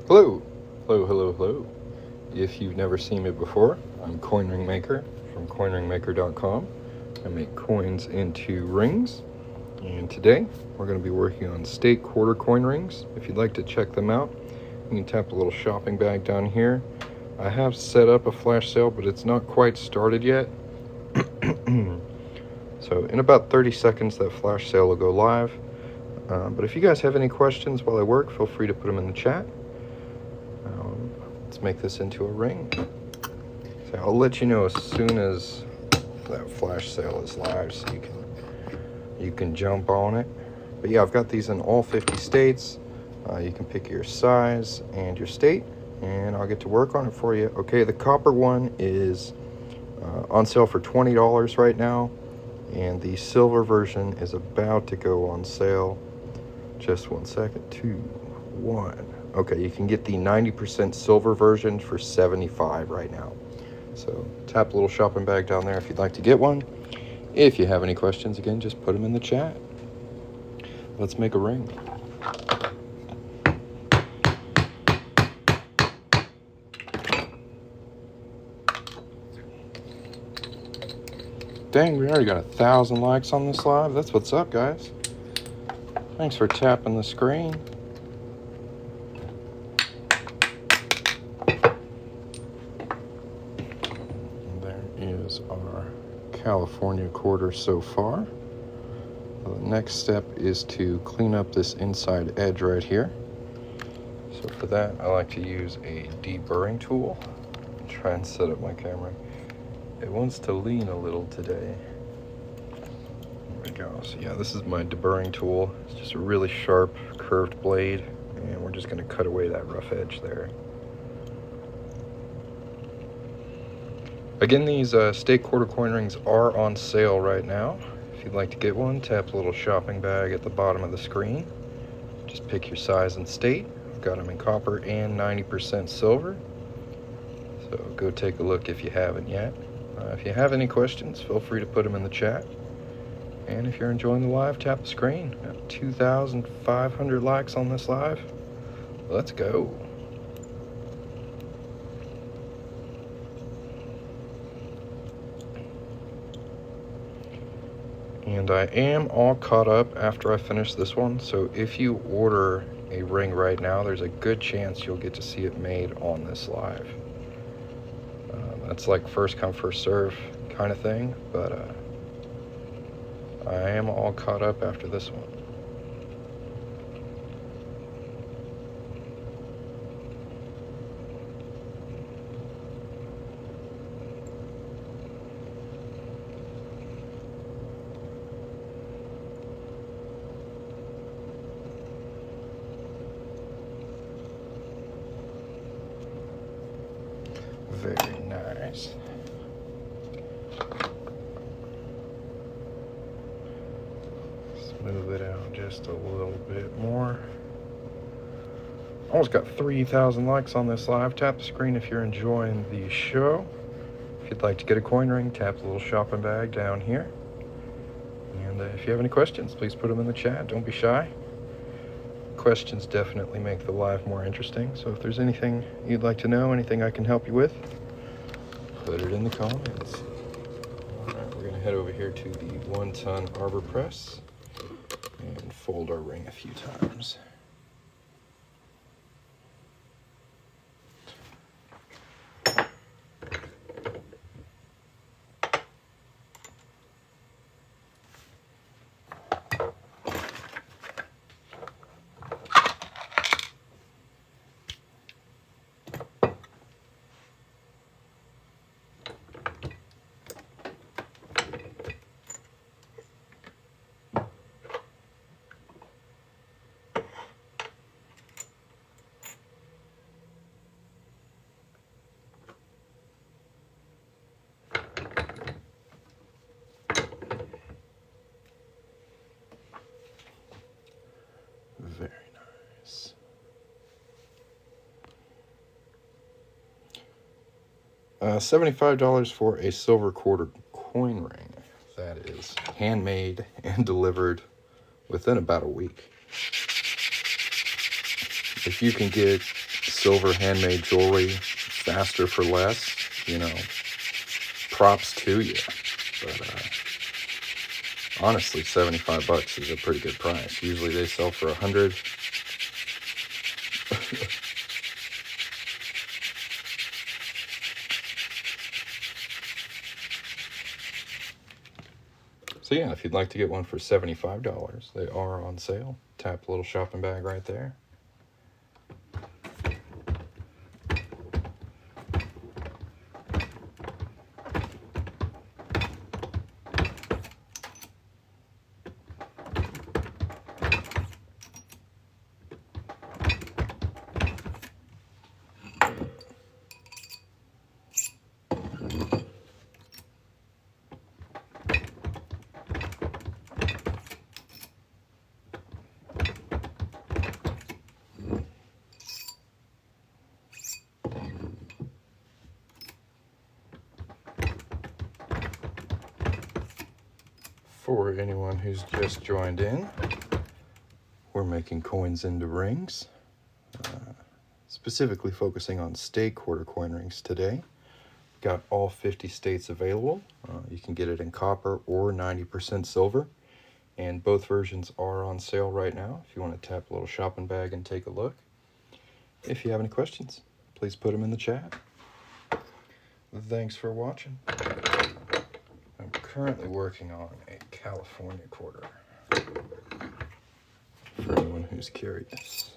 Hello, hello. If you've never seen me before, I'm Coin Ring Maker from coinringmaker.com. I make coins into rings, and today we're going to be working on state quarter coin rings. If you'd like to check them out, you can tap the little shopping bag down here. I have set up a flash sale, but it's not quite started yet. So in about 30 seconds, that flash sale will go live. But if you guys have any questions while I work, feel free to put them in the chat. Let's make this into a ring. So I'll let you know as soon as that flash sale is live, so you can jump on it. But yeah, I've got these in all 50 states. You can pick your size and your state, and I'll get to work on it for you. Okay, the copper one is on sale for $20 right now, and the silver version is about to go on sale. Just 1 second. 2, 1. Okay, you can get the 90% silver version for $75 right now. So tap the little shopping bag down there if you'd like to get one. If you have any questions, again, just put them in the chat. Let's make a ring. Dang, we already got 1,000 likes on this live. That's what's up, guys. Thanks for tapping the screen. Is our California quarter so far. The next step is to clean up this inside edge right here. So for that, I like to use a deburring tool. Try and set up my camera. It wants to lean a little today. There we go. So yeah, this is my deburring tool. It's just a really sharp curved blade, and we're just going to cut away that rough edge there. Again, these state quarter coin rings are on sale right now. If you'd like to get one, tap the little shopping bag at the bottom of the screen. Just pick your size and state. I've got them in copper and 90% silver. So go take a look if you haven't yet. If you have any questions, feel free to put them in the chat. And if you're enjoying the live, tap the screen. Got 2,500 likes on this live. Let's go. And I am all caught up after I finish this one, so if you order a ring right now, there's a good chance you'll get to see it made on this live. That's like first come, first serve kind of thing, but I am all caught up after this one. Very nice. Smooth it out just a little bit more. Almost got 3,000 likes on this live. Tap the screen if you're enjoying the show. If you'd like to get a coin ring, tap the little shopping bag down here. And if you have any questions, please put them in the chat. Don't be shy. Questions definitely make the live more interesting. So if there's anything you'd like to know, anything I can help you with, put it in the comments. All right, we're gonna head over here to the 1-ton arbor press and fold our ring a few times. Very nice. $75 for a silver quarter coin ring. That is handmade and delivered within about a week. If you can get silver handmade jewelry, faster for less, you know, props to you. But honestly, 75 bucks is a pretty good price. Usually they sell for 100. So yeah, if you'd like to get one for $75, they are on sale. Tap a little shopping bag right there. For anyone who's just joined in, we're making coins into rings, specifically focusing on state quarter coin rings today. Got all 50 states available. You can get it in copper or 90% silver, and both versions are on sale right now if you want to tap a little shopping bag and take a look. If you have any questions, please put them in the chat. Thanks for watching. I'm currently working on a California quarter, for anyone who's curious.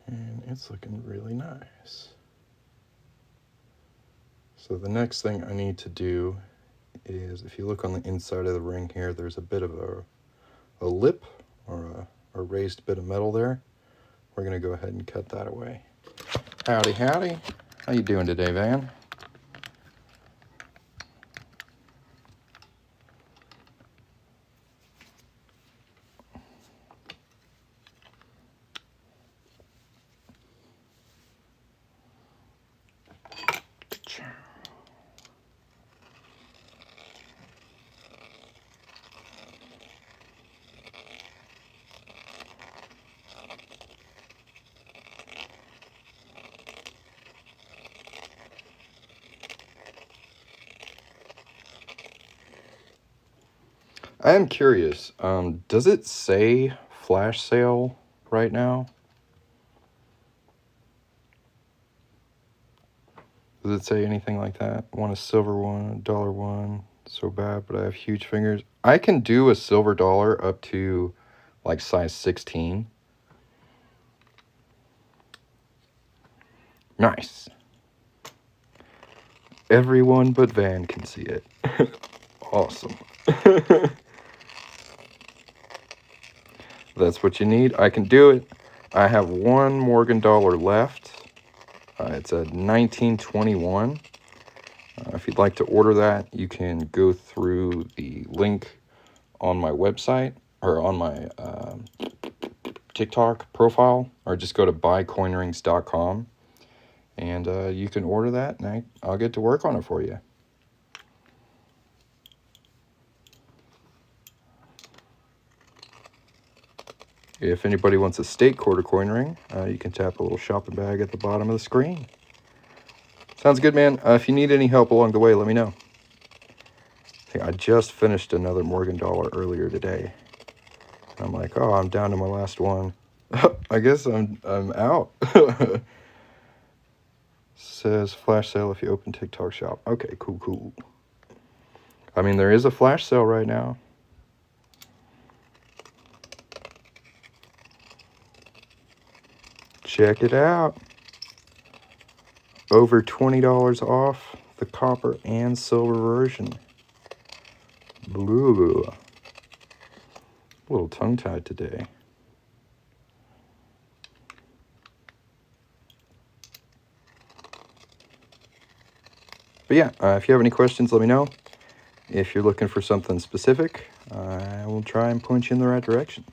And it's looking really nice. So the next thing I need to do is, if you look on the inside of the ring here, there's a bit of a lip or a raised bit of metal there. We're going to go ahead and cut that away. Howdy, howdy. How you doing today, Van? I am curious, does it say flash sale right now? Does it say anything like that? Want a silver one, $1 one, so bad, but I have huge fingers. I can do a silver dollar up to like size 16. Nice. Everyone but Van can see it. Awesome. That's what you need. I can do it. I have one Morgan dollar left. It's a 1921. If you'd like to order that, you can go through the link on my website or on my TikTok profile, or just go to buycoinrings.com and you can order that, and I'll get to work on it for you. If anybody wants a state quarter coin ring, you can tap a little shopping bag at the bottom of the screen. Sounds good, man. If you need any help along the way, let me know. I just finished another Morgan dollar earlier today. I'm like, oh, I'm down to my last one. I guess I'm out. Says flash sale if you open TikTok shop. Okay, cool. I mean, there is a flash sale right now. Check it out. Over $20 off the copper and silver version. Blue. A little tongue-tied today. But yeah, if you have any questions, let me know. If you're looking for something specific, I will try and point you in the right direction.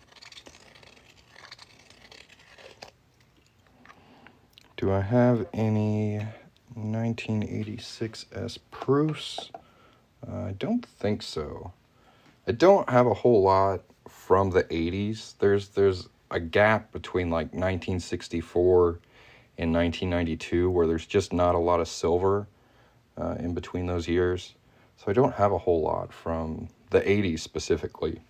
Do I have any 1986S proofs? I don't think so. I don't have a whole lot from the 80s. There's a gap between like 1964 and 1992 where there's just not a lot of silver in between those years. So I don't have a whole lot from the 80s specifically.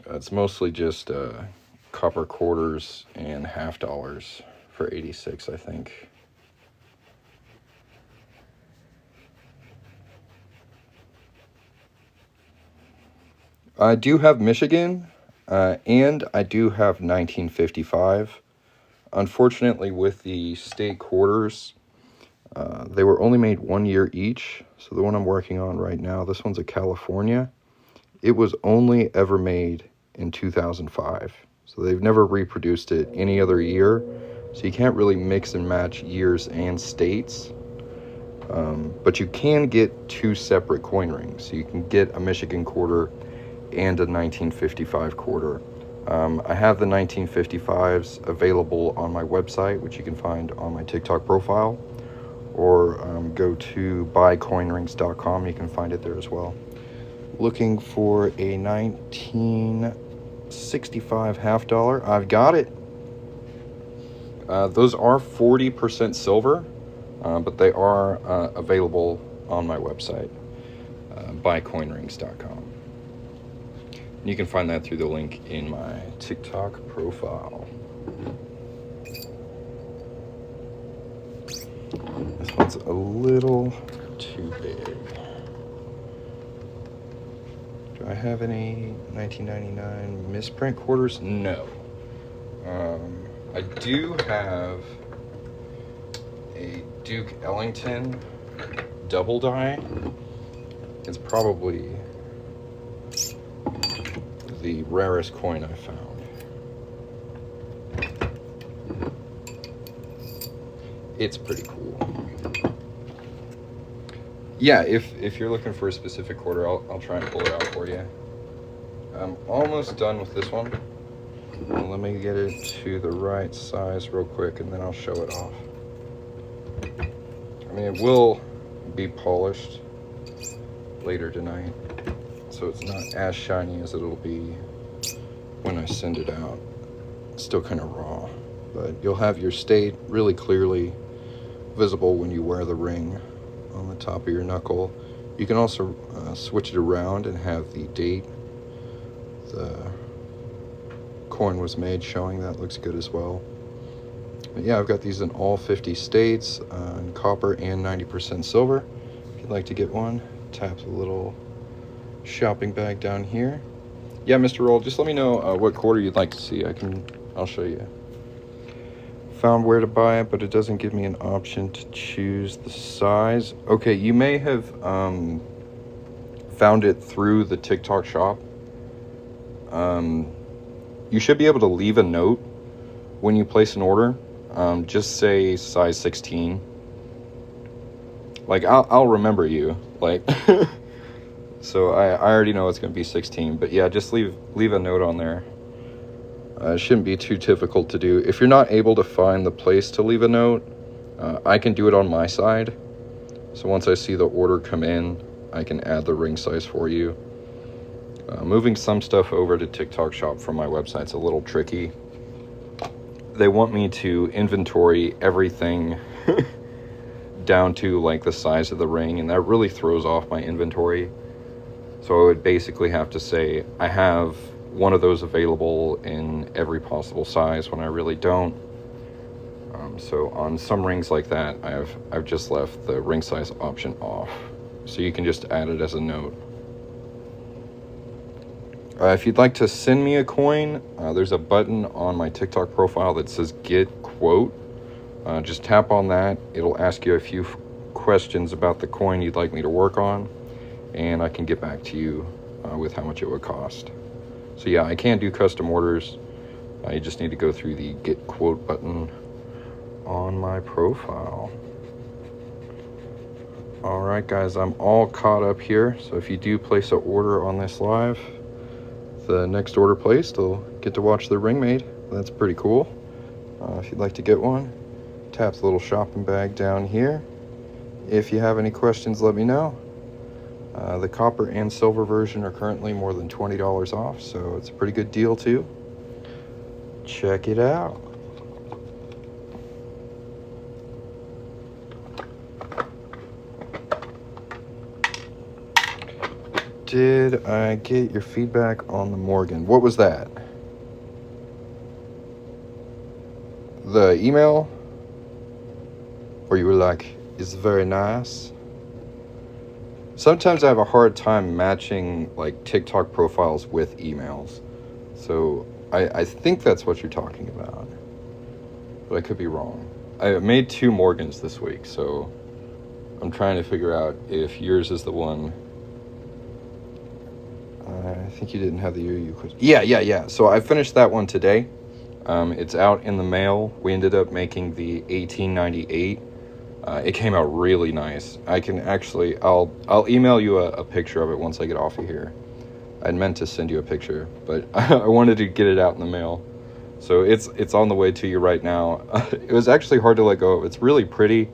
It's mostly just copper quarters and half dollars for 86, I think. I do have Michigan, and I do have 1955. Unfortunately, with the state quarters, they were only made 1 year each. So the one I'm working on right now, this one's a California. It was only ever made in 2005. So they've never reproduced it any other year. So you can't really mix and match years and states. But you can get two separate coin rings. So you can get a Michigan quarter and a 1955 quarter. I have the 1955s available on my website, which you can find on my TikTok profile, or go to buycoinrings.com. You can find it there as well. Looking for a 1965 half dollar. I've got it. Those are 40% silver, but they are available on my website, buycoinrings.com. You can find that through the link in my TikTok profile. This one's a little too big. Do I have any 1999 misprint quarters? No. I do have a Duke Ellington double die. It's probably the rarest coin I found. It's pretty cool. Yeah, if you're looking for a specific quarter, I'll try and pull it out for you. I'm almost done with this one. Let me get it to the right size real quick, and then I'll show it off. I mean, it will be polished later tonight, so it's not as shiny as it'll be when I send it out. It's still kind of raw, but you'll have your state really clearly visible when you wear the ring on the top of your knuckle. You can also switch it around and have the date the coin was made showing. That looks good as well. But yeah, I've got these in all 50 states, in copper and 90% silver. If you'd like to get one, tap the little shopping bag down here. Yeah, Mr. Roll, just let me know what quarter you'd like to see. I'll show you. Found where to buy it, but it doesn't give me an option to choose the size. Okay, you may have found it through the TikTok shop. You should be able to leave a note when you place an order. Just say size 16. Like, I'll remember you. Like, so I already know it's going to be 16. But yeah, just leave a note on there. It shouldn't be too difficult to do. If you're not able to find the place to leave a note, I can do it on my side. So once I see the order come in, I can add the ring size for you. Moving some stuff over to TikTok shop from my website's a little tricky. They want me to inventory everything down to like the size of the ring, and that really throws off my inventory. So I would basically have to say I have one of those available in every possible size when I really don't. So on some rings like that, I've just left the ring size option off, so you can just add it as a note. If you'd like to send me a coin, there's a button on my TikTok profile that says Get Quote. Just tap on that. It'll ask you a few questions about the coin you'd like me to work on, and I can get back to you with how much it would cost. So yeah, I can do custom orders. You just need to go through the Get Quote button on my profile. All right, guys, I'm all caught up here. So if you do place an order on this live, the next order placed, you'll get to watch the ring made. That's pretty cool. If you'd like to get one, tap the little shopping bag down here. If you have any questions, let me know. The copper and silver version are currently more than $20 off, so it's a pretty good deal too. Check it out. Did I get your feedback on the Morgan? What was that? The email? Where you were like, it's very nice? Sometimes I have a hard time matching like TikTok profiles with emails. So I think that's what you're talking about. But I could be wrong. I made 2 Morgans this week, so I'm trying to figure out if yours is the one. I think you didn't have the year you could. Yeah. So I finished that one today. It's out in the mail. We ended up making the 1898. It came out really nice. I can actually, I'll email you a picture of it once I get off of here. I'd meant to send you a picture, but I wanted to get it out in the mail. So it's on the way to you right now. It was actually hard to let go of. It's really pretty,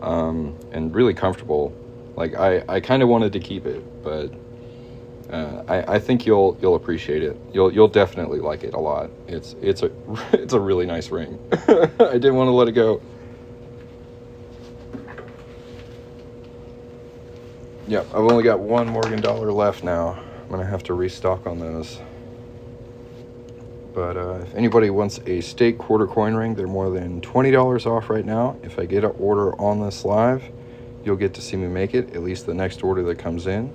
and really comfortable. Like I kind of wanted to keep it, but I think you'll appreciate it. You'll definitely like it a lot. It's a really nice ring. I didn't want to let it go. Yep, I've only got 1 Morgan dollar left now. I'm gonna have to restock on those. But if anybody wants a steak quarter coin ring, they're more than $20 off right now. If I get an order on this live, you'll get to see me make it, at least the next order that comes in.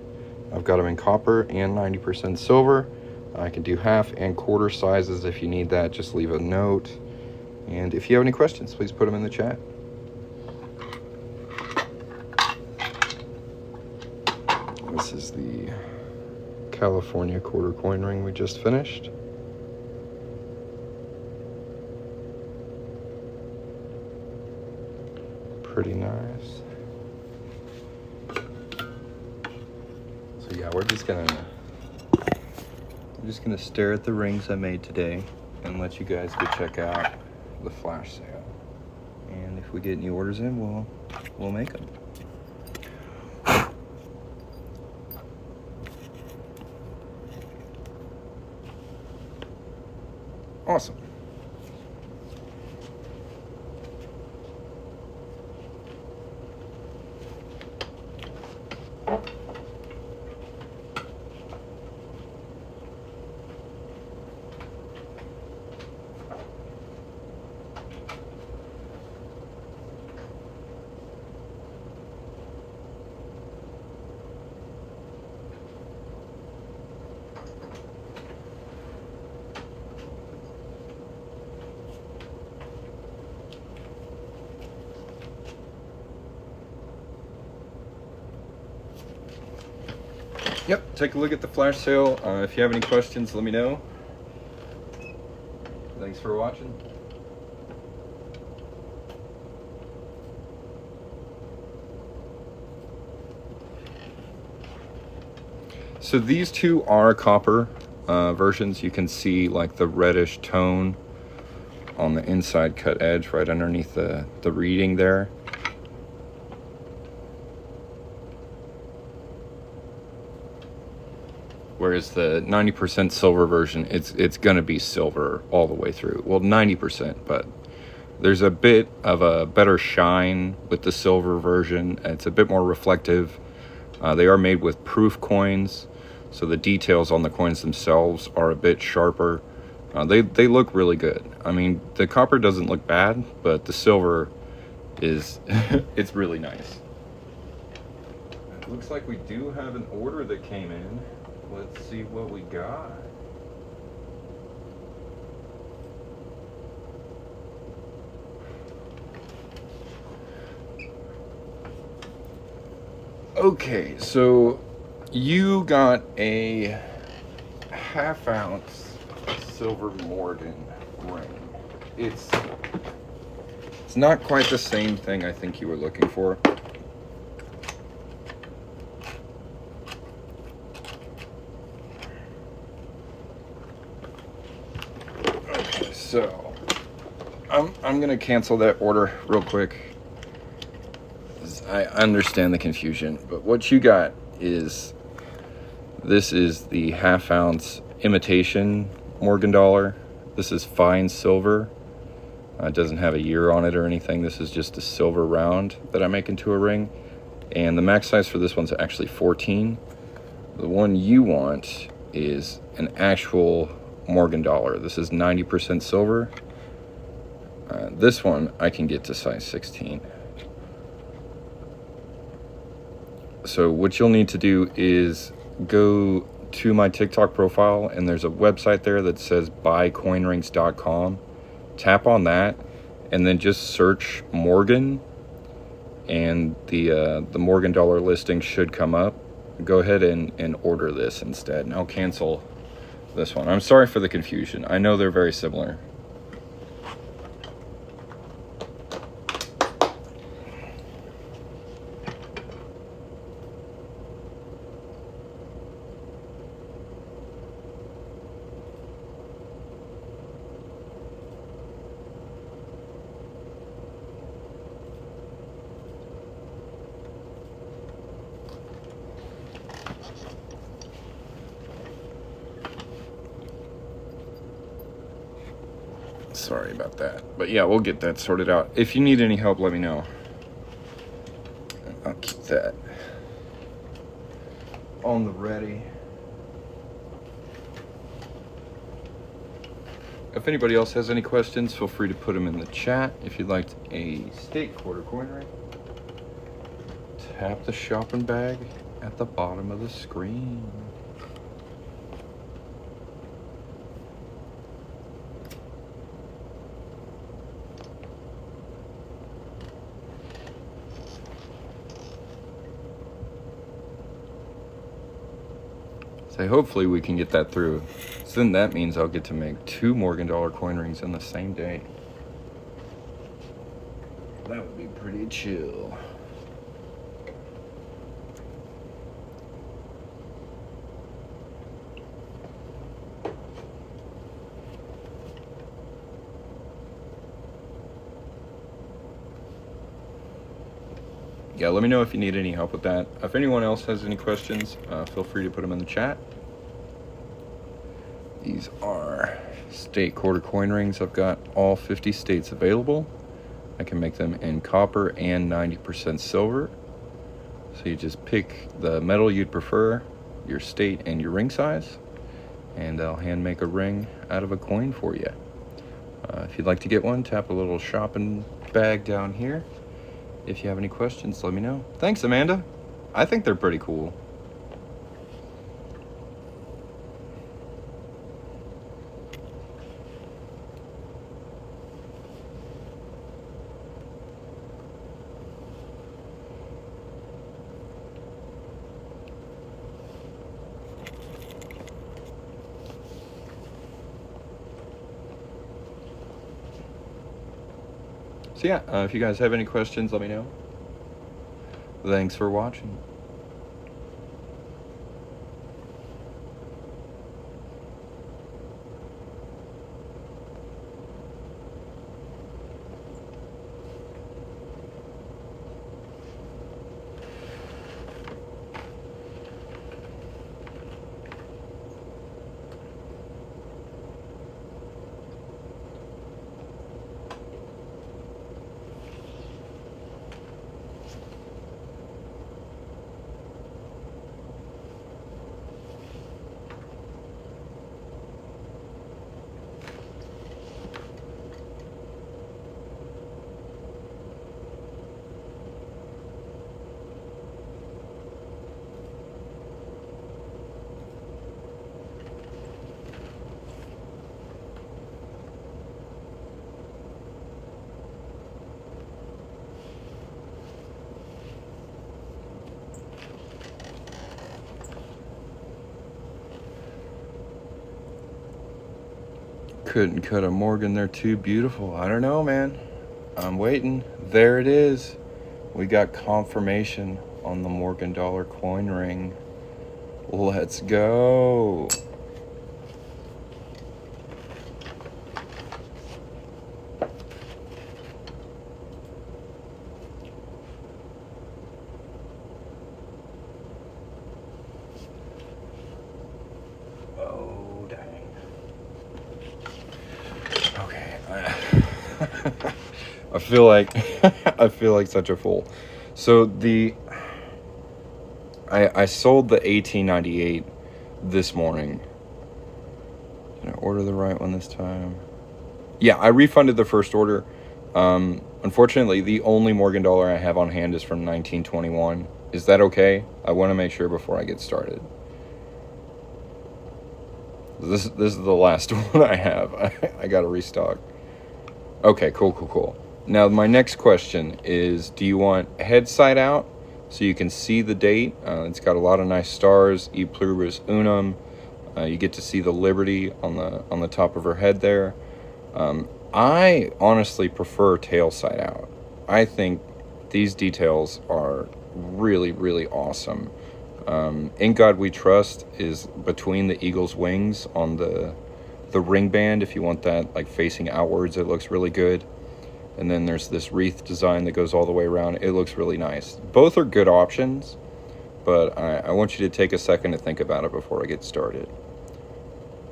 I've got them in copper and 90% silver. I can do half and quarter sizes if you need that. Just leave a note. And if you have any questions, please put them in the chat. This is the California quarter coin ring we just finished. Pretty nice. So yeah, we're just gonna stare at the rings I made today and let you guys go check out the flash sale. And if we get any orders in, we'll make them. Awesome. Yep, take a look at the flash sale. If you have any questions, let me know. Thanks for watching. So these 2 are copper versions. You can see like the reddish tone on the inside cut edge right underneath the reading there. Whereas the 90% silver version, it's gonna be silver all the way through. Well, 90%, but there's a bit of a better shine with the silver version. It's a bit more reflective. They are made with proof coins, so the details on the coins themselves are a bit sharper. They look really good. I mean, the copper doesn't look bad, but the silver is it's really nice. It looks like we do have an order that came in. Let's see what we got. Okay, so you got a half-ounce silver Morgan ring. It's not quite the same thing I think you were looking for. So, I'm gonna cancel that order real quick. I understand the confusion, but what you got is this is the half-ounce imitation Morgan dollar. This is fine silver. It doesn't have a year on it or anything. This is just a silver round that I make into a ring. And the max size for this one's actually 14. The one you want is an actual Morgan dollar. This is 90% silver. This one I can get to size 16. So what you'll need to do is go to my TikTok profile, and there's a website there that says buycoinrings.com. Tap on that and then just search Morgan, and the Morgan dollar listing should come up. Go ahead and order this instead, and I'll cancel this one. I'm sorry for the confusion. I know they're very similar. Sorry about that. But yeah, we'll get that sorted out. If you need any help, let me know. I'll keep that on the ready. If anybody else has any questions, feel free to put them in the chat. If you'd like a state quarter coin ring, tap the shopping bag at the bottom of the screen. So hopefully we can get that through. So then that means I'll get to make 2 Morgan dollar coin rings in the same day. That would be pretty chill. Yeah, let me know if you need any help with that. If anyone else has any questions, feel free to put them in the chat. These are state quarter coin rings. I've got all 50 states available. I can make them in copper and 90% silver. So you just pick the metal you'd prefer, your state, and your ring size, and I'll hand make a ring out of a coin for you. If you'd like to get one, tap a little shopping bag down here. If you have any questions, let me know. Thanks, Amanda. I think they're pretty cool. So yeah, if you guys have any questions, let me know. Thanks for watching. Couldn't cut a Morgan, they're too beautiful. I don't know, man. I'm waiting. There it is. We got confirmation on the Morgan dollar coin ring. Let's go. feel like I feel like such a fool. So I sold the 1898 this morning. Did I order the right one this time? Yeah, I refunded the first order. Unfortunately, the only Morgan dollar I have on hand is from 1921. Is that okay? I want to make sure before I get started. This is the last one I have. I got to restock. Okay, cool. Now, my next question is, do you want head side out so you can see the date? It's got a lot of nice stars, E pluribus unum. You get to see the Liberty on the top of her head there. I honestly prefer tail side out. I think these details are really, really awesome. In God We Trust is between the eagle's wings on the ring band. If you want that like facing outwards, it looks really good. And then there's this wreath design that goes all the way around. It looks really nice. Both are good options, but I want you to take a second to think about it before I get started.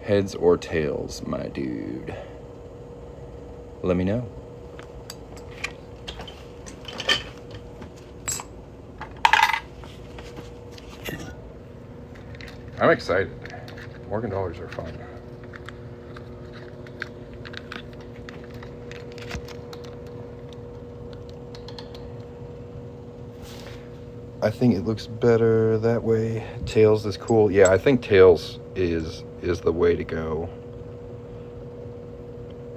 Heads or tails, my dude? Let me know. I'm excited. Morgan dollars are fun. I think it looks better that way. Tails is cool. Yeah, I think tails is the way to go.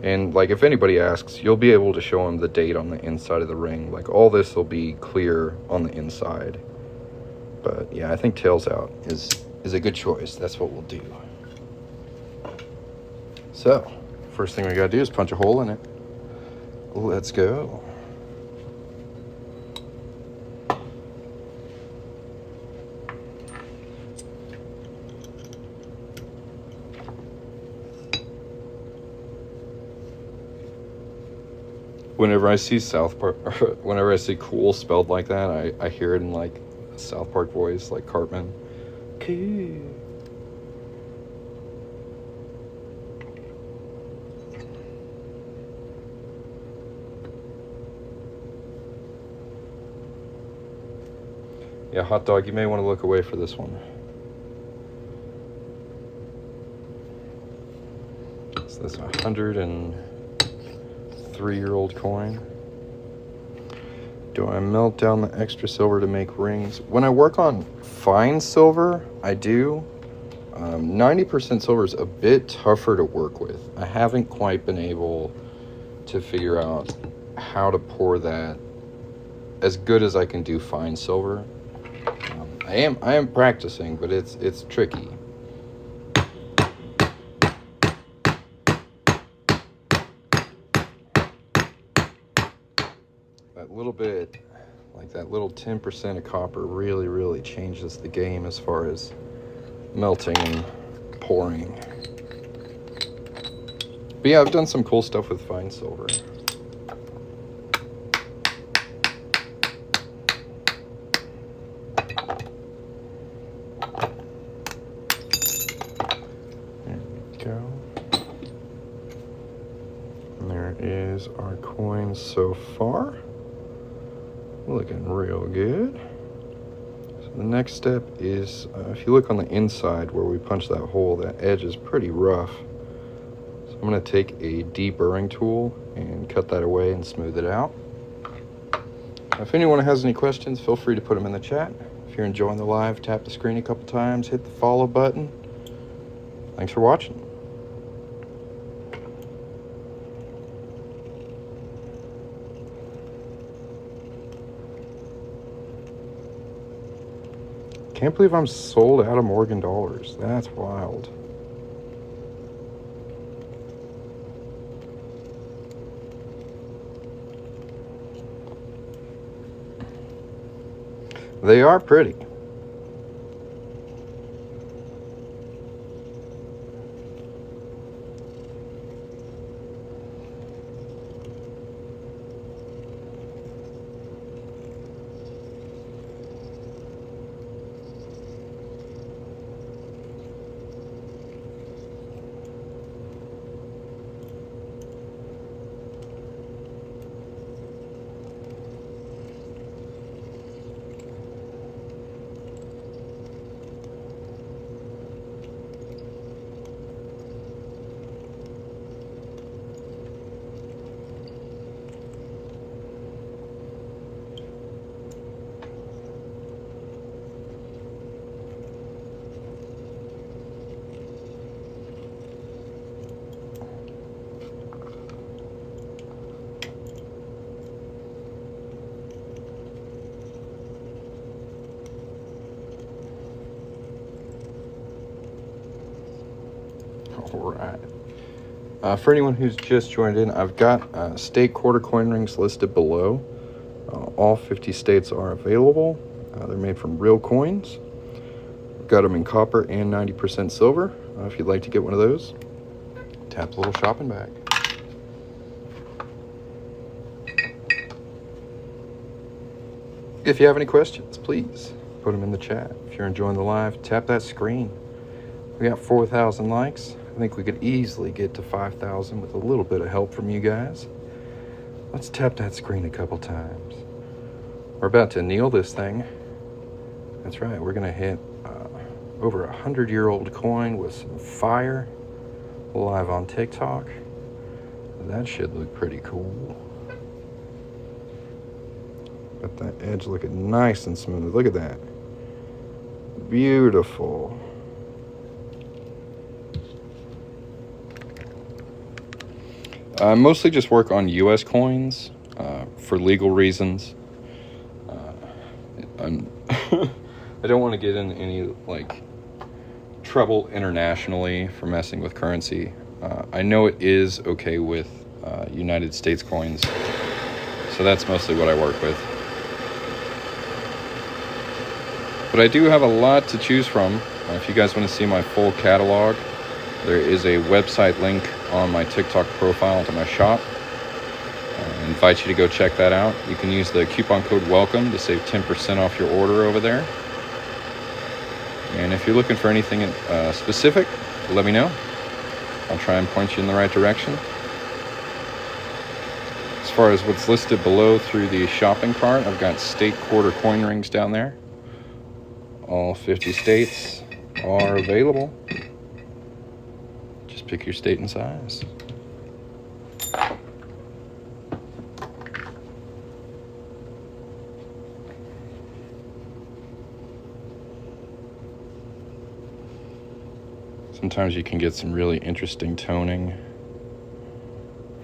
And like if anybody asks, you'll be able to show them the date on the inside of the ring. Like all this will be clear on the inside. But yeah, I think tails out is a good choice. That's what we'll do. So, first thing we gotta do is punch a hole in it. Let's go. Whenever I see South Park, whenever I see cool spelled like that, I hear it in like South Park voice, like Cartman. Cool. Yeah, hot dog, you may want to look away for this one. So that's 103-year-old coin. Do I melt down the extra silver to make rings? When I work on fine silver, I do. 90% silver is a bit tougher to work with. I haven't quite been able to figure out how to pour that as good as I can do fine silver. I am practicing, but it's tricky. That little bit, like that little 10% of copper really changes the game as far as melting and pouring. But yeah, I've done some cool stuff with fine silver. Is our coin so far. Looking real good. So the next step is, if you look on the inside where we punch that hole, that edge is pretty rough. So I'm going to take a deburring tool and cut that away and smooth it out. If anyone has any questions, feel free to put them in the chat. If you're enjoying the live, tap the screen a couple times, hit the follow button. Thanks for watching. Can't believe I'm sold out of Morgan dollars. That's wild. They are pretty. All right. For anyone who's just joined in, I've got state quarter coin rings listed below. All 50 states are available. They're made from real coins. We've got them in copper and 90% silver. If you'd like to get one of those, tap the little shopping bag. If you have any questions, please put them in the chat. If you're enjoying the live, tap that screen. We got 4,000 likes. I think we could easily get to 5,000 with a little bit of help from you guys. Let's tap that screen a couple times. We're about to anneal this thing. That's right, we're gonna hit over 100-year-old coin with some fire live on TikTok. That should look pretty cool. Got that edge looking nice and smooth. Look at that. Beautiful. I mostly just work on US coins for legal reasons. I don't want to get in any trouble internationally for messing with currency. I know it is okay with United States coins, so that's mostly what I work with. But I do have a lot to choose from. If you guys want to see my full catalog, there is a website link on my TikTok profile to my shop. I invite you to go check that out. You can use the coupon code WELCOME to save 10% off your order over there. And if you're looking for anything specific, let me know. I'll try and point you in the right direction. As far as what's listed below through the shopping cart, I've got state quarter coin rings down there. All 50 states are available. Just pick your state and size. Sometimes you can get some really interesting toning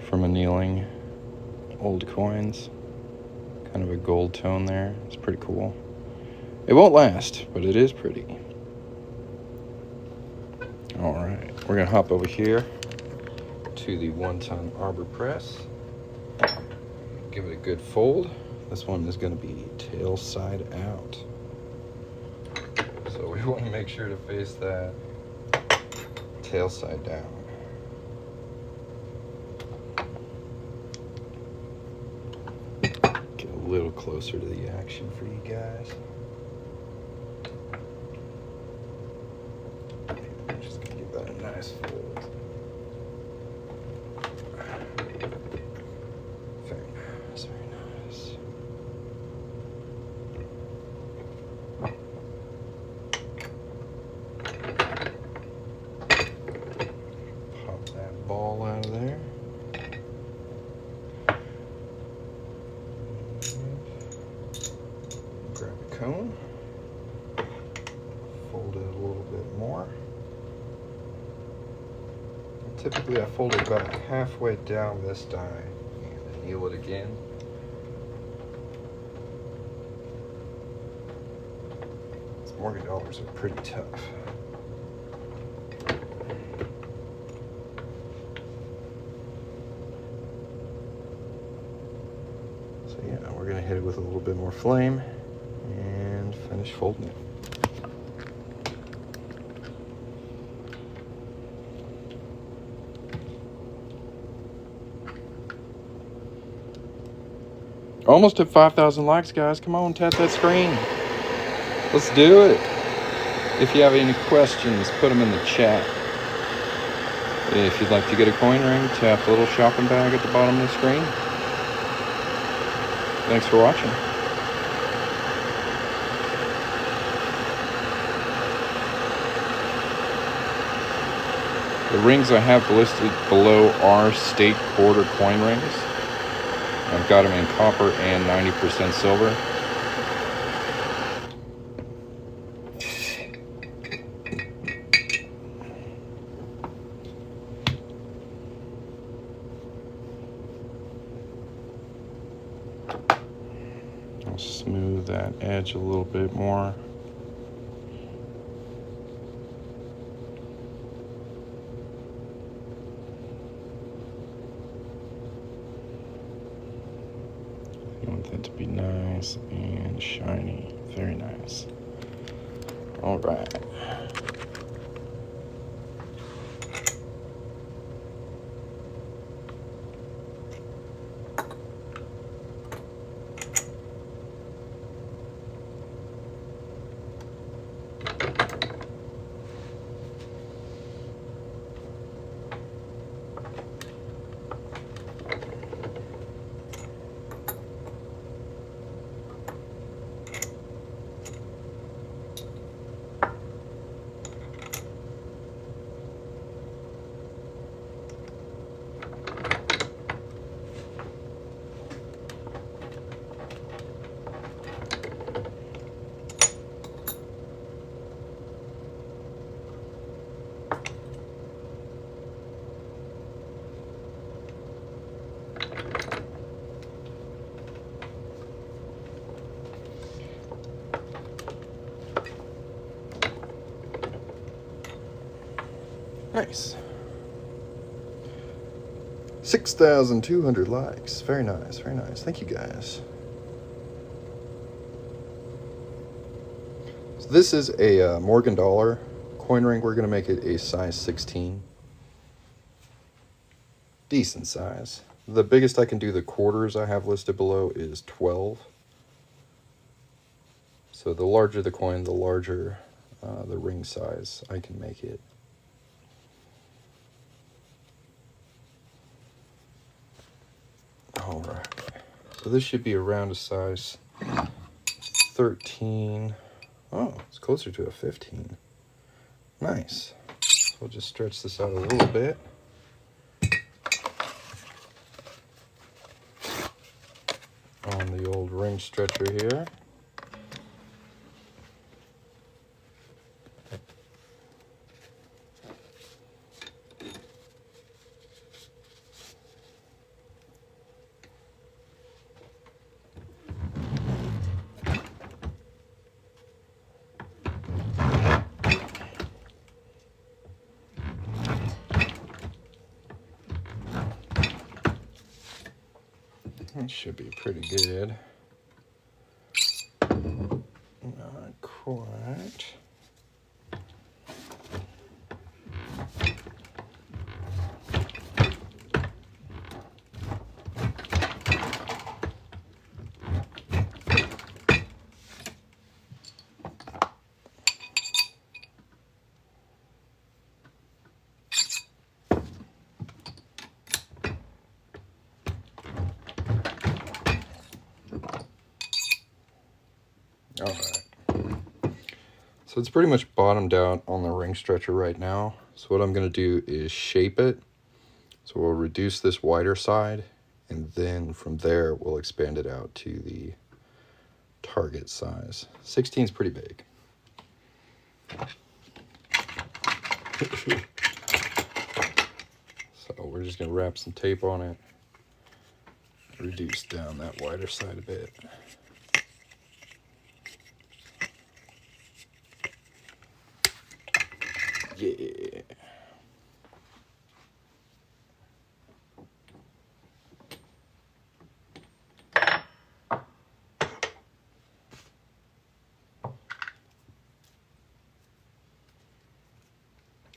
from annealing old coins. Kind of a gold tone there. It's pretty cool. It won't last, but it is pretty. All right, we're gonna hop over here to the 1-ton arbor press. Give it a good fold. This one is gonna be tail side out. So we want to make sure to face that tail side down. Get a little closer to the action for you guys. Just gonna give that a nice fold. Very nice, very nice. Pop that ball out of there. Grab a cone. Fold it a little bit more. Typically, I fold it about halfway down this die and anneal it again. These mortgage dollars are pretty tough. So yeah, we're gonna hit it with a little bit more flame and finish folding it. Almost at 5,000 likes, guys. Come on, tap that screen. Let's do it. If you have any questions, put them in the chat. If you'd like to get a coin ring, tap the little shopping bag at the bottom of the screen. Thanks for watching. The rings I have listed below are state quarter coin rings. I've got them in copper and 90% silver. I'll smooth that edge a little bit more. Be nice and shiny. Very nice. All right. Nice. 6,200 likes. Very nice, very nice. Thank you guys. So this is a Morgan dollar coin ring. We're going to make it a size 16. Decent size. The biggest I can do, the quarters I have listed below, is 12. So the larger the coin, the larger the ring size I can make it. All right. So this should be around a size 13. Oh, it's closer to a 15. Nice. So we'll just stretch this out a little bit. On the old ring stretcher here. That should be pretty good. Not quite. All right. So it's pretty much bottomed out on the ring stretcher right now. So what I'm going to do is shape it. So we'll reduce this wider side, and then from there we'll expand it out to the target size. 16 is pretty big. So we're just going to wrap some tape on it, reduce down that wider side a bit. Yeah.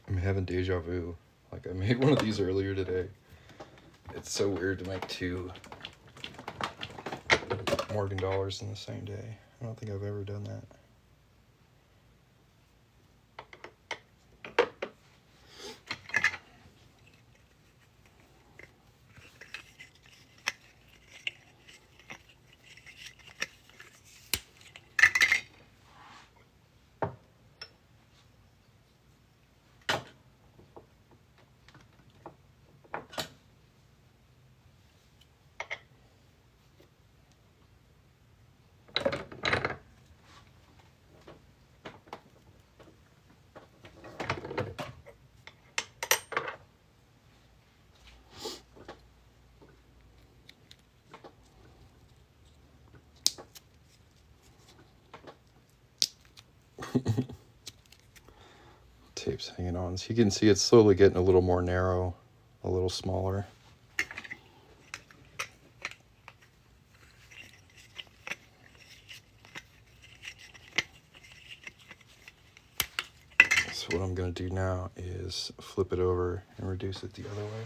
I'm having deja vu. Like, I made one of these earlier today. It's so weird to make two Morgan dollars in the same day. I don't think I've ever done that. Tape's hanging on. So you can see it's slowly getting a little more narrow, a little smaller. So what I'm going to do now is flip it over and reduce it the other way.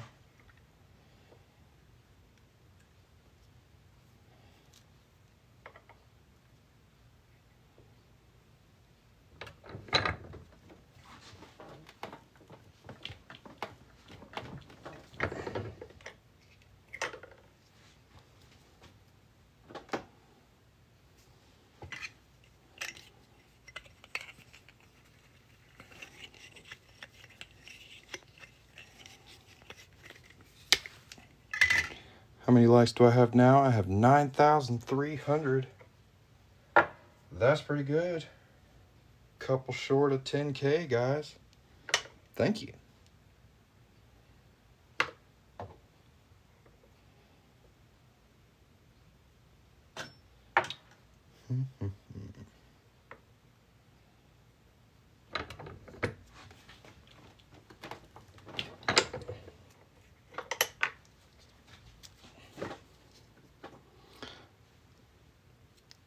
How many likes do I have now? I have 9,300. That's pretty good. Couple short of 10K, guys. Thank you.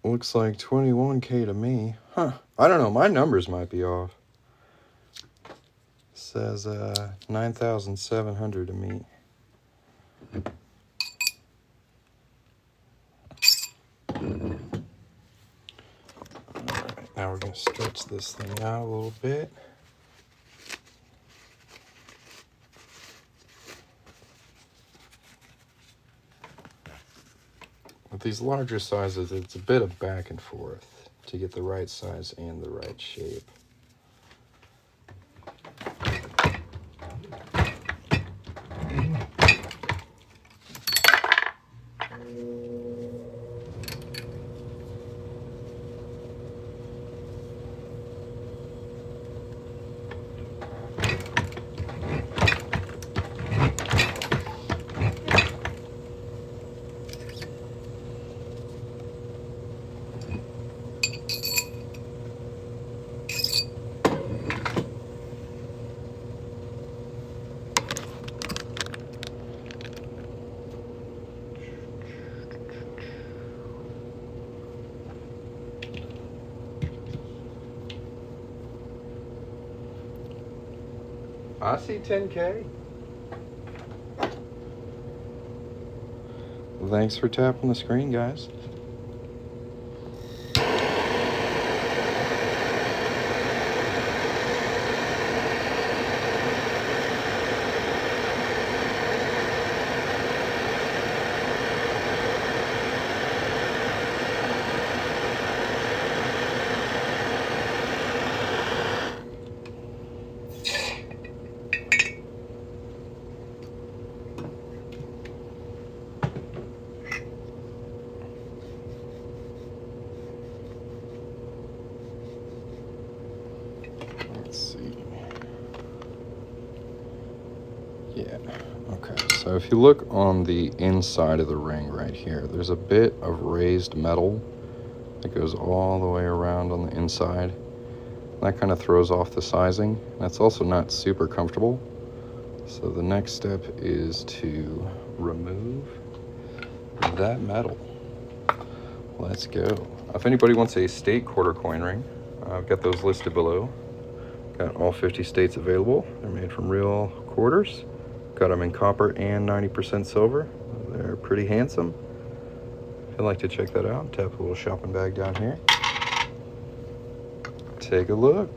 Looks like 21K to me. Huh. I don't know. My numbers might be off. It says 9,700 to me. Alright, now we're going to stretch this thing out a little bit. With these larger sizes, it's a bit of back and forth to get the right size and the right shape. I see 10K. Thanks for tapping the screen, guys. Let's see. Yeah, okay. So if you look on the inside of the ring right here, there's a bit of raised metal that goes all the way around on the inside. That kind of throws off the sizing. That's also not super comfortable. So the next step is to remove that metal. Let's go. If anybody wants a state quarter coin ring, I've got those listed below. Got all 50 states available. They're made from real quarters. Got them in copper and 90% silver. They're pretty handsome. If you'd like to check that out, tap a little shopping bag down here. Take a look.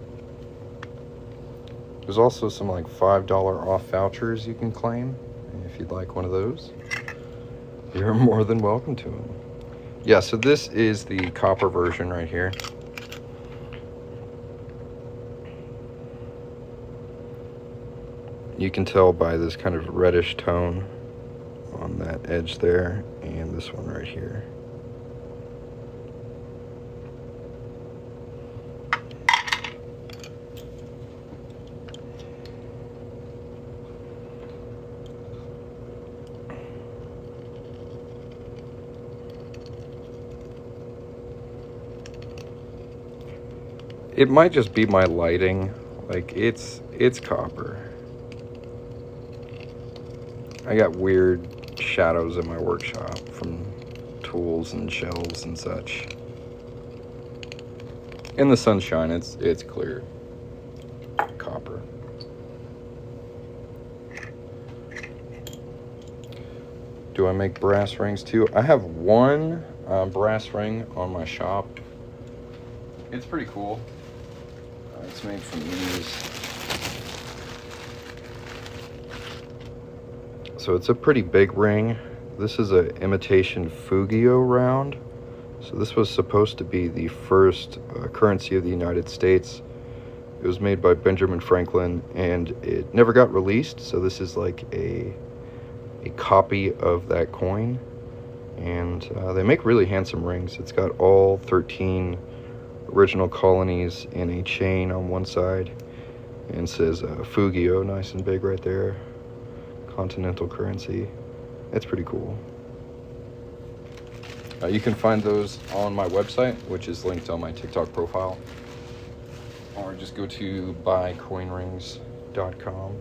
There's also some like $5 off vouchers you can claim. If you'd like one of those, you're more than welcome to them. Yeah, so this is the copper version right here. You can tell by this kind of reddish tone on that edge there and this one right here. It might just be my lighting, like it's copper. I got weird shadows in my workshop from tools and shelves and such. In the sunshine, it's clear copper. copper. Do I make brass rings too? I have one brass ring on my shop. It's pretty cool. It's made from these. So it's a pretty big ring. This is an imitation Fugio round. So this was supposed to be the first currency of the United States. It was made by Benjamin Franklin, and it never got released. So this is like a copy of that coin. And they make really handsome rings. It's got all 13 original colonies in a chain on one side, and says Fugio nice and big right there. Continental currency. It's pretty cool. You can find those on my website, which is linked on my TikTok profile, or just go to buycoinrings.com.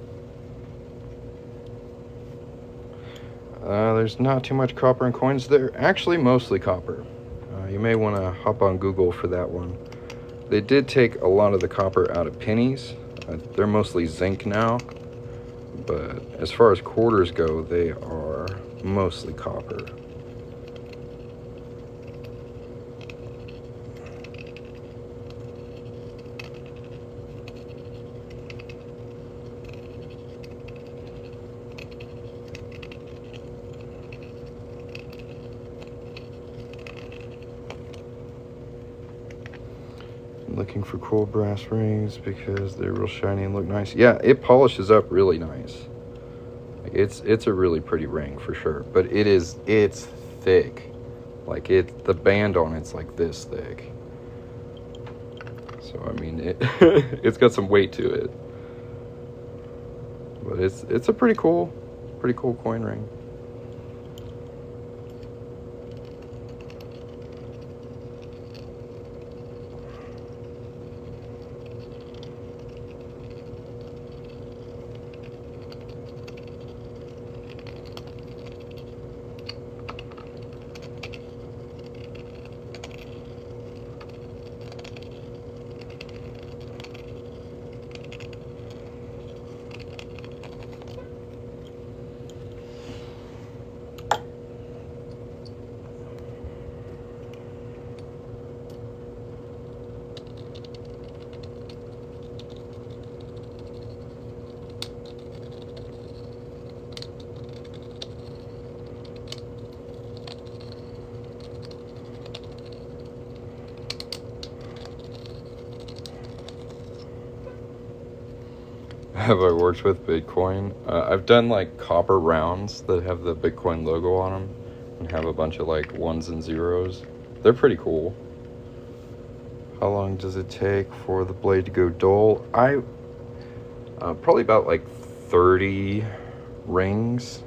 There's not too much copper in coins. They're actually mostly copper. You may want to hop on Google for that one. They did take a lot of the copper out of pennies. They're mostly zinc now, but as far as quarters go, they are mostly copper. Looking for cool brass rings because they're real shiny and look nice. Yeah, it polishes up really nice. Like it's a really pretty ring for sure, but it's thick. Like the band on it's like this thick. So I mean it's got some weight to it. But it's a pretty cool coin ring. Have I worked with Bitcoin? I've done like copper rounds that have the Bitcoin logo on them and have a bunch of like ones and zeros. They're pretty cool. How long does it take for the blade to go dull? Probably about like 30 rings.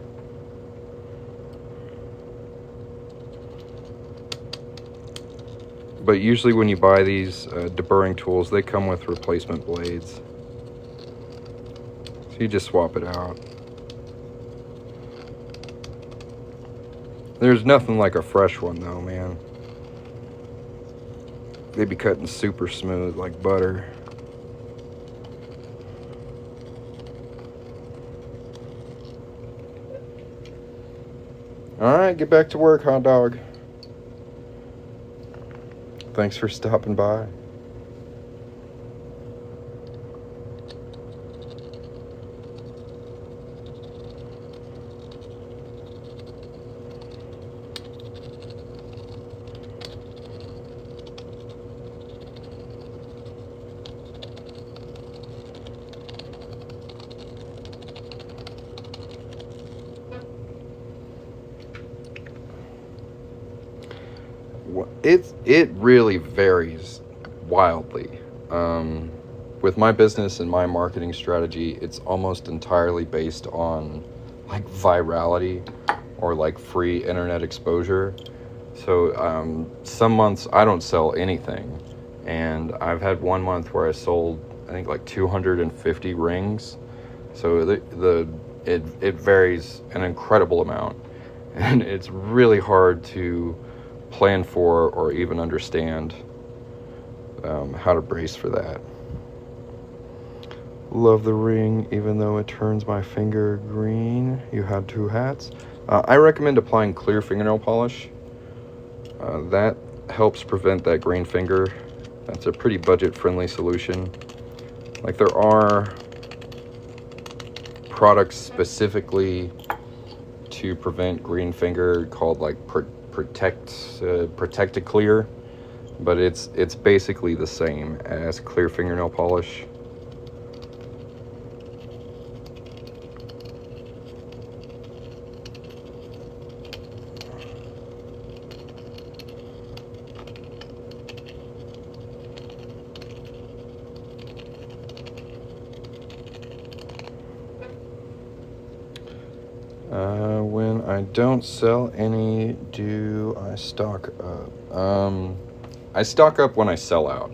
But usually when you buy these deburring tools, they come with replacement blades. You just swap it out. There's nothing like a fresh one though, man. They be cutting super smooth like butter. Alright, get back to work, hot dog. Thanks for stopping by. It really varies wildly. With my business and my marketing strategy, it's almost entirely based on like virality or like free internet exposure. So some months I don't sell anything, and I've had one month where I sold I think like 250 rings. So it varies an incredible amount, and it's really hard to plan for or even understand how to brace for that. Love the ring, even though it turns my finger green. You had two hats. I recommend applying clear fingernail polish. That helps prevent that green finger. That's a pretty budget-friendly solution. Like, there are products specifically to prevent green finger called like Protected Clear, but it's basically the same as clear fingernail polish. When I don't sell any, do I stock up? I stock up when I sell out,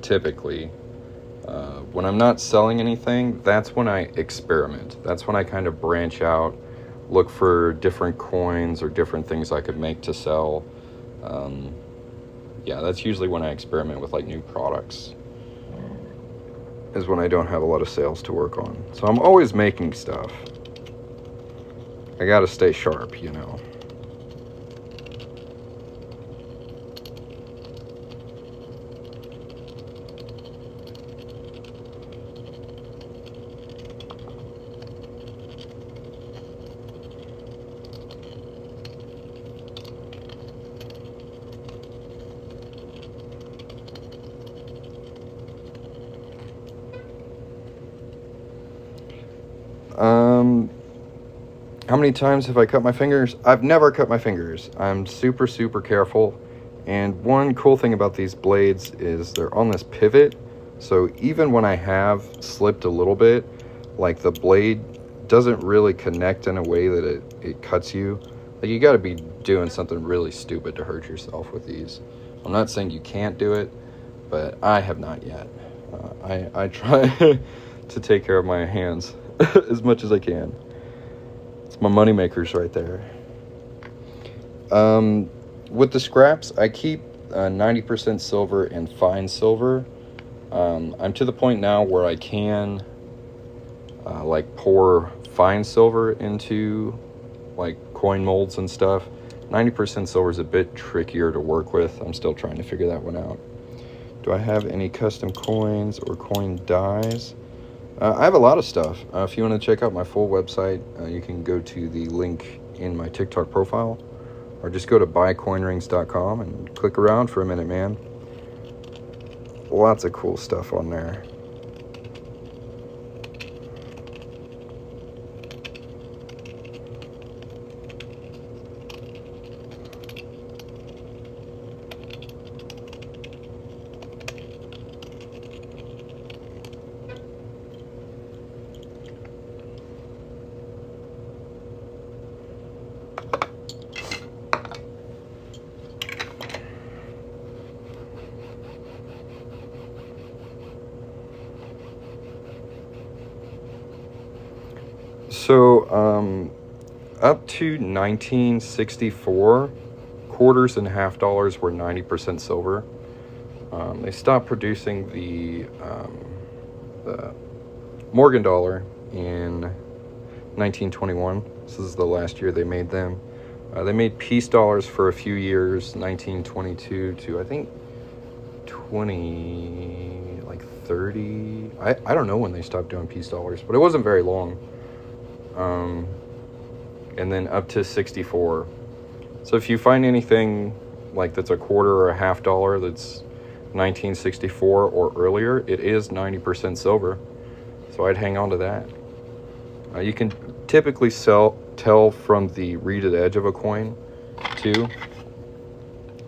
typically. When I'm not selling anything, that's when I experiment. That's when I kind of branch out, look for different coins or different things I could make to sell. Yeah, that's usually when I experiment with like new products, is when I don't have a lot of sales to work on. So I'm always making stuff. I gotta stay sharp, you know. How many times have I cut my fingers? I've never cut my fingers. I'm super, super careful. And one cool thing about these blades is they're on this pivot. So even when I have slipped a little bit, like the blade doesn't really connect in a way that it cuts you. Like, you gotta be doing something really stupid to hurt yourself with these. I'm not saying you can't do it, but I have not yet. I try to take care of my hands as much as I can. It's my money makers right there. With the scraps, I keep 90% silver and fine silver. I'm to the point now where I can like pour fine silver into like coin molds and stuff. 90% silver is a bit trickier to work with. I'm still trying to figure that one out. Do I have any custom coins or coin dies? I have a lot of stuff. If you want to check out my full website, you can go to the link in my TikTok profile, or just go to buycoinrings.com and click around for a minute, man. Lots of cool stuff on there. So, up to 1964, quarters and half dollars were 90% silver. They stopped producing the Morgan dollar in 1921. This is the last year they made them. They made peace dollars for a few years, 1922 to I think 30. I don't know when they stopped doing peace dollars, but it wasn't very long. And then up to 64. So if you find anything like that's a quarter or a half dollar that's 1964 or earlier, it is 90% silver. So I'd hang on to that. You can typically tell from the reeded edge of a coin too.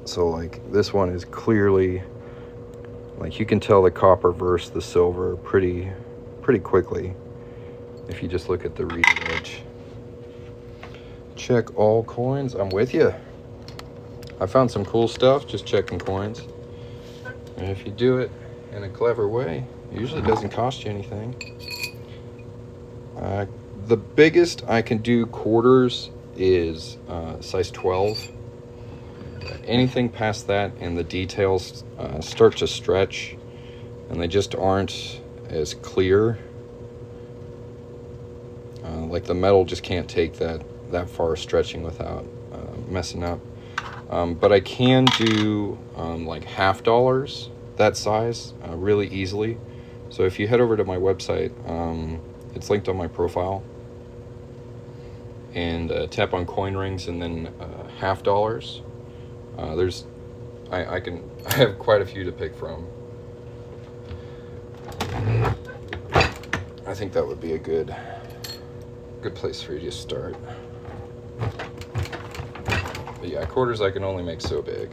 So like this one is clearly, like, you can tell the copper versus the silver pretty quickly if you just look at the reeded edge. Check all coins. I'm with you. I found some cool stuff just checking coins. And if you do it in a clever way, it usually doesn't cost you anything. The biggest I can do quarters is size 12. Anything past that and the details start to stretch, and they just aren't as clear. Like the metal just can't take that far stretching without messing up. But I can do like $50 that size really easily. So if you head over to my website, it's linked on my profile, and tap on coin rings and then $50. I have quite a few to pick from. I think that would be a good place for you to start. But yeah, quarters I can only make so big.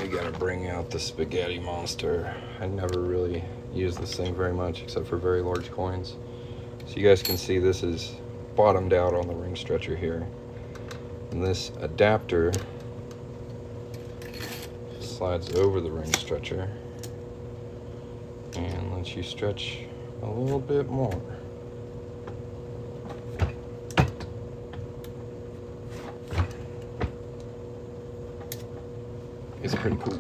You gotta bring out the spaghetti monster. I never really use this thing very much except for very large coins. So you guys can see this is bottomed out on the ring stretcher here. And this adapter slides over the ring stretcher and lets you stretch a little bit more. It's pretty cool.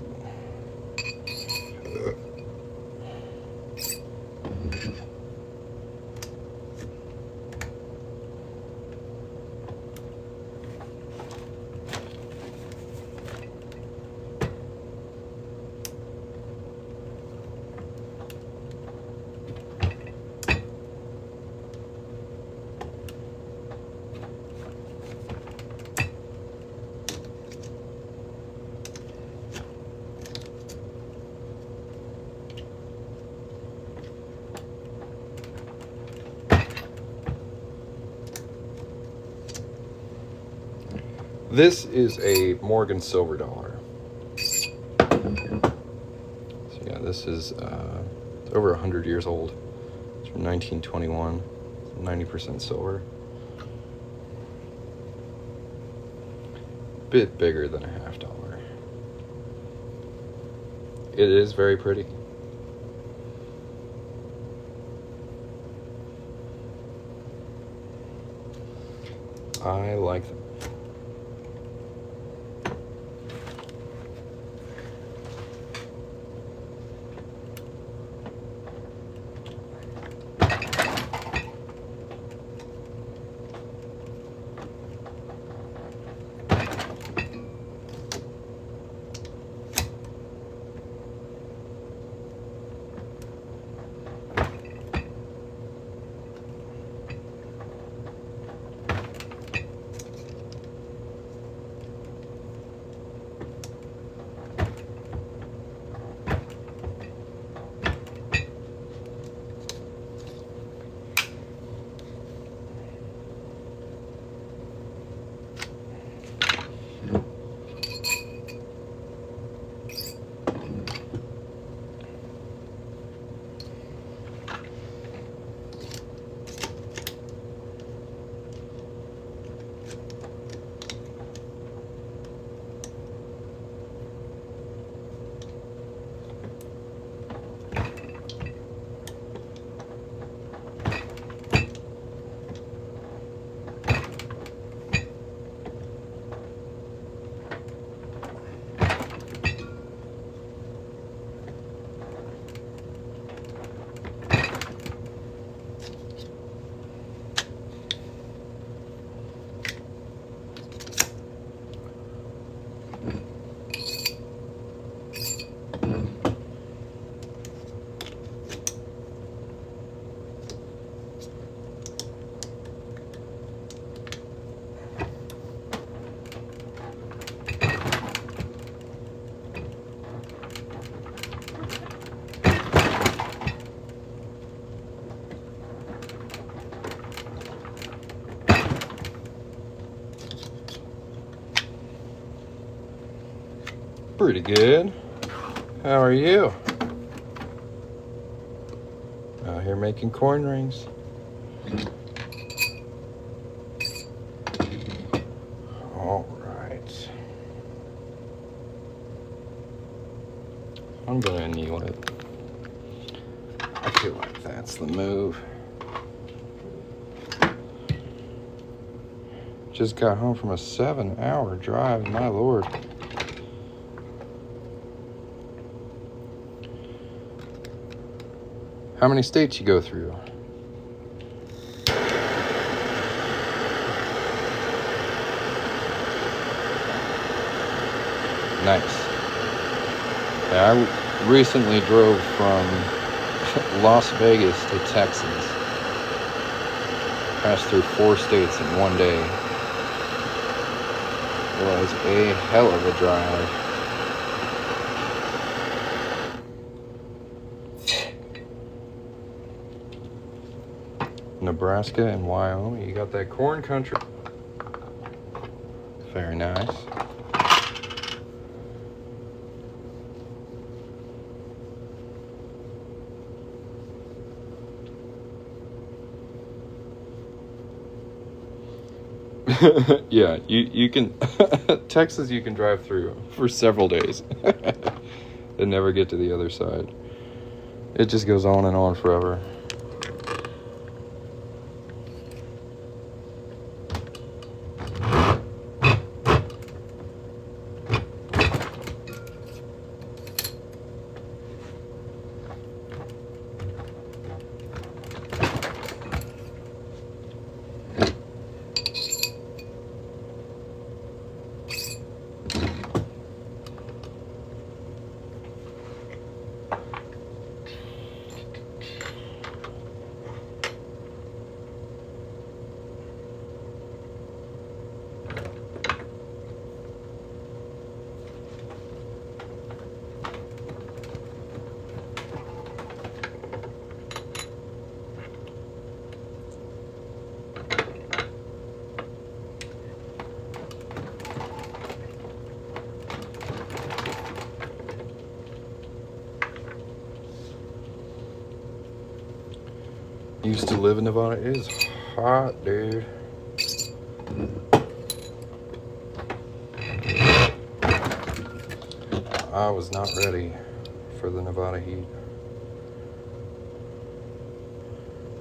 This is a Morgan silver dollar. So yeah, this is it's over 100 years old. It's from 1921. 90% silver. Bit bigger than a $50. It is very pretty. I like them. Pretty good. How are you? Out here making coin rings. All right. I'm gonna anneal it. I feel like that's the move. Just got home from a 7-hour drive, my lord. How many states you go through? Nice. Yeah, I recently drove from Las Vegas to Texas. Passed through 4 states in one day. It was a hell of a drive. Nebraska and Wyoming. You got that corn country. Very nice. Yeah, you can Texas you can drive through for several days and never get to the other side. It just goes on and on forever. Used to live in Nevada. It is hot, dude. I was not ready for the Nevada heat.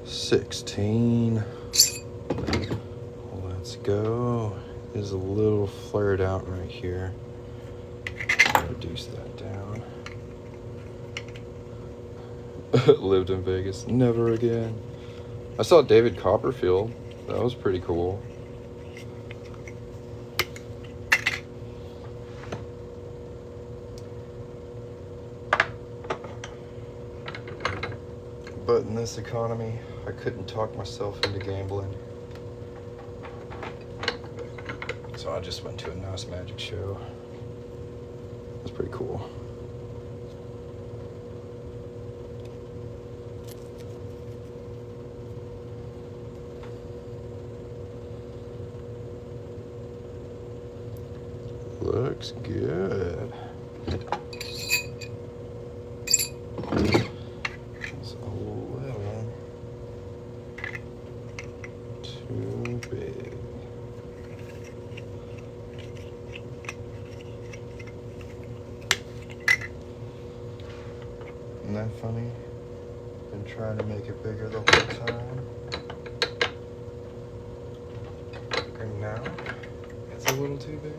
16. Let's go. It is a little flared out right here. Reduce that down. Lived in Vegas. Never again. I saw David Copperfield. That was pretty cool. But in this economy, I couldn't talk myself into gambling. So I just went to a nice magic show. It was pretty cool. Looks good. It's a little too big. Isn't that funny? Been trying to make it bigger the whole time. And now it's a little too big.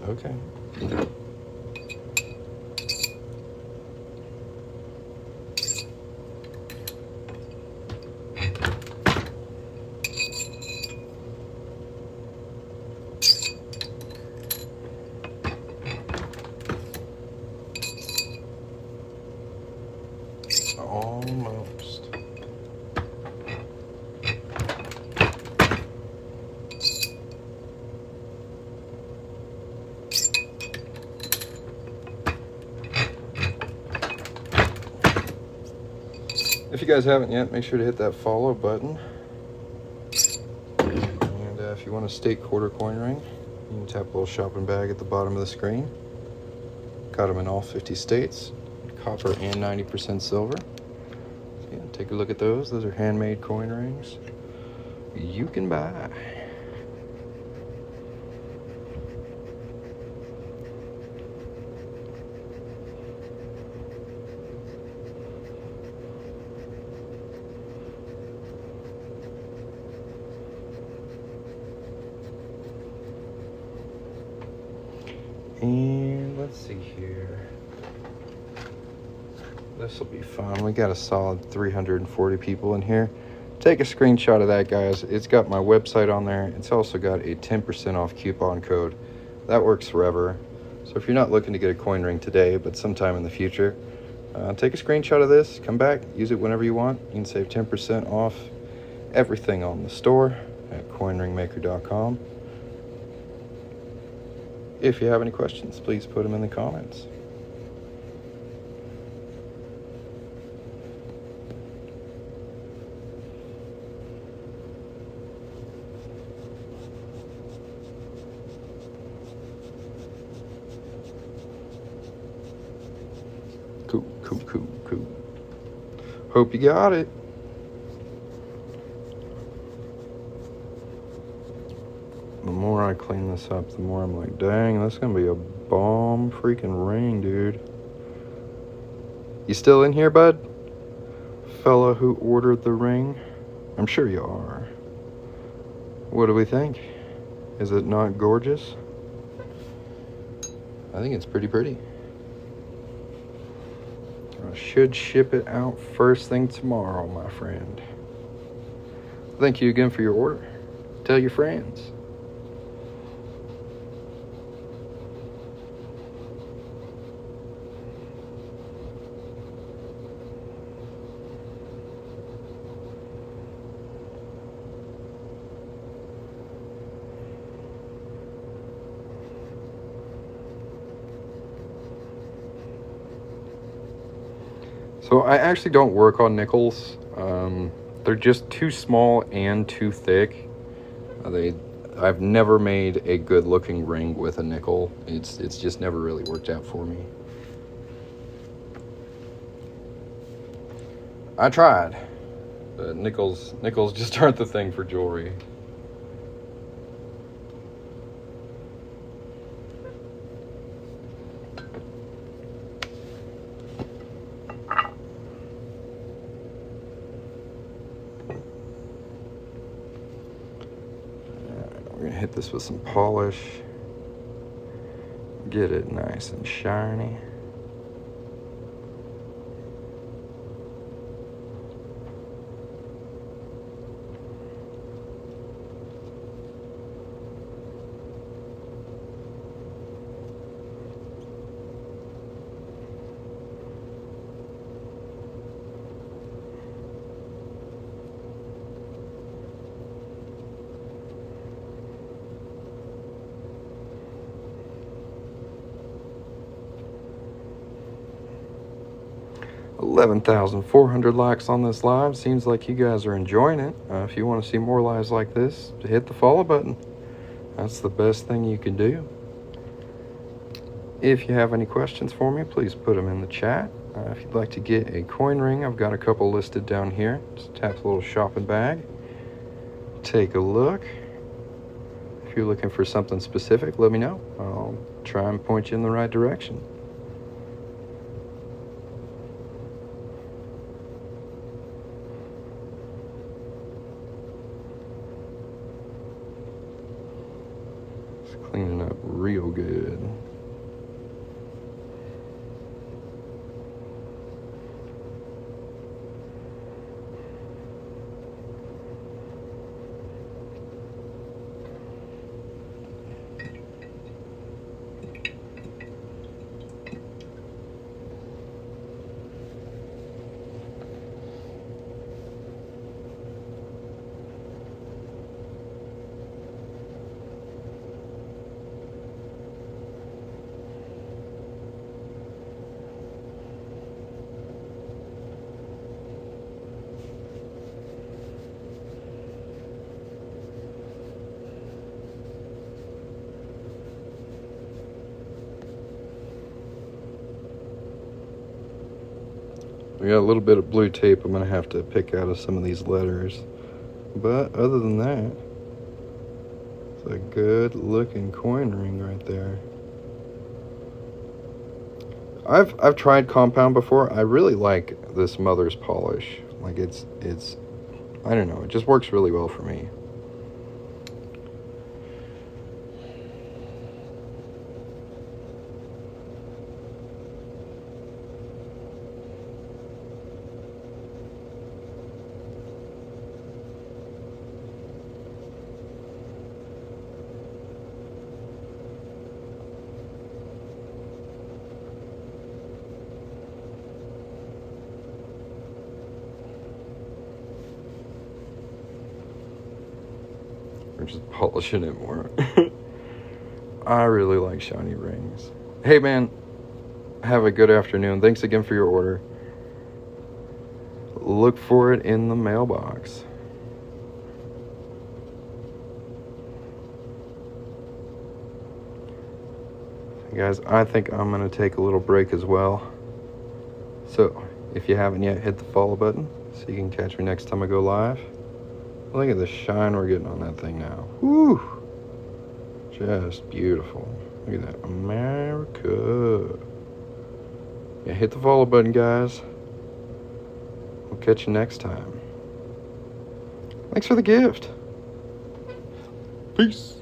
Okay. Almost. If you guys haven't yet, make sure to hit that follow button. And if you want a state quarter coin ring, you can tap a little shopping bag at the bottom of the screen. Got them in all 50 states, copper and 90% silver. take a look at those. Those are handmade coin rings you can buy. And let's see here. This will be fun. We got a solid 340 people in here. Take a screenshot of that, guys. It's got my website on there. It's also got a 10% off coupon code. That works forever. So if you're not looking to get a coin ring today, but sometime in the future, take a screenshot of this, come back, use it whenever you want. You can save 10% off everything on the store at coinringmaker.com. If you have any questions, please put them in the comments. Cool. Hope you got it. The more I clean this up, the more I'm like, dang, that's gonna be a bomb freaking ring, dude. You still in here, bud? Fella who ordered the ring? I'm sure you are. What do we think? Is it not gorgeous? I think it's pretty. I should ship it out first thing tomorrow, my friend. Thank you again for your order. Tell your friends. So I actually don't work on nickels. They're just too small and too thick. I've never made a good looking ring with a nickel. It's just never really worked out for me. I tried, but nickels just aren't the thing for jewelry. We're gonna hit this with some polish. Get it nice and shiny. $11,400 likes on this live. Seems like you guys are enjoying it. If you want to see more lives like this, hit the follow button. That's the best thing you can do. If you have any questions for me, please put them in the chat. If you'd like to get a coin ring, I've got a couple listed down here. Just tap the little shopping bag. Take a look. If you're looking for something specific, let me know. I'll try and point you in the right direction. Cleaning up real good. We got a little bit of blue tape I'm going to have to pick out of some of these letters. But other than that, it's a good looking coin ring right there. I've tried compound before. I really like this mother's polish. Like it's I don't know, it just works really well for me. We're just polishing it more. I really like shiny rings. Hey man, have a good afternoon. Thanks again for your order. Look for it in the mailbox. Guys, I think I'm going to take a little break as well. So, if you haven't yet, hit the follow button so you can catch me next time I go live. Look at the shine we're getting on that thing now. Woo! Just beautiful. Look at that. America. Yeah, hit the follow button, guys. We'll catch you next time. Thanks for the gift. Peace.